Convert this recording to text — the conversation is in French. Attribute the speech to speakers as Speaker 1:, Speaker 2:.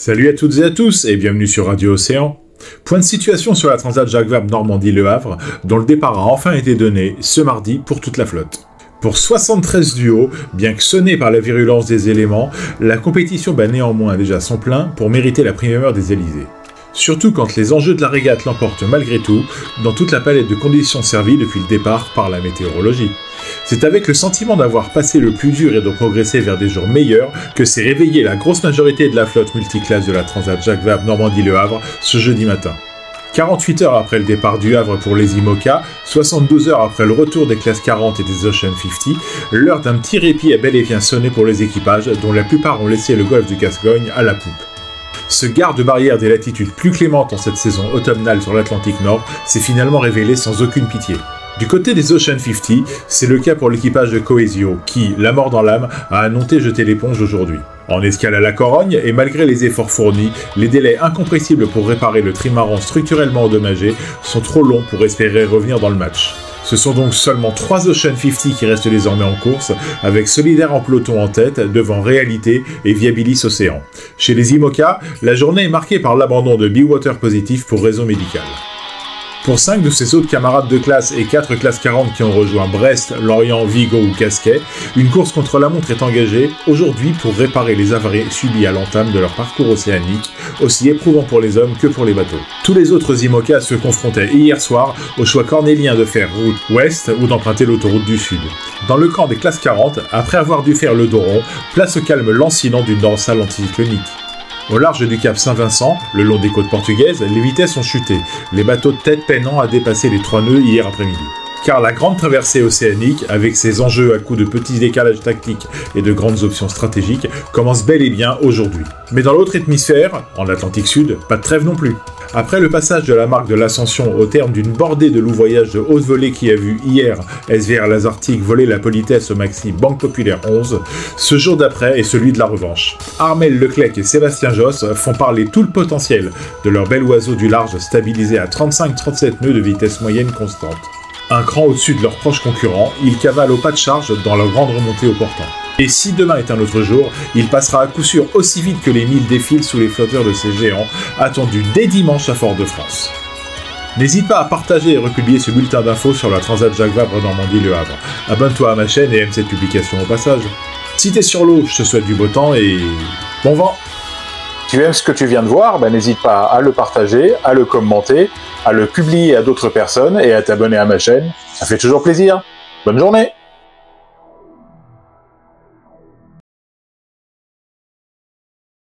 Speaker 1: Salut à toutes et à tous et bienvenue sur Radio Océan. Point de situation sur la Transat Jacques Vabre Normandie-Le Havre, dont le départ a enfin été donné ce mardi pour toute la flotte. Pour 73 duos, bien que sonnés par la virulence des éléments, la compétition bat néanmoins déjà son plein pour mériter la primeur des Élysées. Surtout quand les enjeux de la régate l'emportent malgré tout, dans toute la palette de conditions servies depuis le départ par la météorologie. C'est avec le sentiment d'avoir passé le plus dur et de progresser vers des jours meilleurs que s'est réveillée la grosse majorité de la flotte multiclasse de la Transat Jacques Vabre Normandie-Le Havre ce jeudi matin. 48 heures après le départ du Havre pour les IMOCA, 72 heures après le retour des classes 40 et des Ocean 50, l'heure d'un petit répit a bel et bien sonné pour les équipages, dont la plupart ont laissé le golfe du Gascogne à la poupe. Ce garde-barrière des latitudes plus clémentes en cette saison automnale sur l'Atlantique Nord s'est finalement révélé sans aucune pitié. Du côté des Ocean 50, c'est le cas pour l'équipage de Coesio, qui, la mort dans l'âme, a annoncé jeter l'éponge aujourd'hui. En escale à la Corogne, et malgré les efforts fournis, les délais incompressibles pour réparer le trimaran structurellement endommagé sont trop longs pour espérer revenir dans le match. Ce sont donc seulement 3 Ocean 50 qui restent désormais en course, avec Solidaire en peloton en tête, devant Réalité et Viabilis Océan. Chez les IMOCA, la journée est marquée par l'abandon de Big Water Positif pour raison médicale. Pour 5 de ses autres camarades de classe et 4 classes 40 qui ont rejoint Brest, Lorient, Vigo ou Casquet, une course contre la montre est engagée aujourd'hui pour réparer les avaries subies à l'entame de leur parcours océanique, aussi éprouvant pour les hommes que pour les bateaux. Tous les autres IMOCA se confrontaient hier soir au choix cornélien de faire route ouest ou d'emprunter l'autoroute du Sud. Dans le camp des classes 40, après avoir dû faire le dos rond, place au calme lancinant d'une dorsale anticyclonique. Au large du cap Saint-Vincent, le long des côtes portugaises, les vitesses ont chuté, les bateaux de tête peinant à dépasser les 3 nœuds hier après-midi. Car la grande traversée océanique, avec ses enjeux à coups de petits décalages tactiques et de grandes options stratégiques, commence bel et bien aujourd'hui. Mais dans l'autre hémisphère, en Atlantique Sud, pas de trêve non plus. Après le passage de la marque de l'Ascension au terme d'une bordée de loups-voyages de haute volée qui a vu hier SVR Lazartique voler la politesse au maxi Banque Populaire 11, ce jour d'après est celui de la revanche. Armel Leclerc et Sébastien Josse font parler tout le potentiel de leur bel oiseau du large stabilisé à 35-37 nœuds de vitesse moyenne constante. Un cran au-dessus de leurs proches concurrents, ils cavalent au pas de charge dans leur grande remontée au portant. Et si demain est un autre jour, il passera à coup sûr aussi vite que les 1000 défilent sous les flotteurs de ces géants, attendus dès dimanche à Fort-de-France. N'hésite pas à partager et republier ce bulletin d'infos sur la Transat Jacques Vabre Normandie-Le Havre. Abonne-toi à ma chaîne et aime cette publication au passage. Si t'es sur l'eau, je te souhaite du beau temps et bon vent.
Speaker 2: Tu aimes ce que tu viens de voir, n'hésite pas à le partager, à le commenter, à le publier à d'autres personnes et à t'abonner à ma chaîne. Ça fait toujours plaisir. Bonne journée!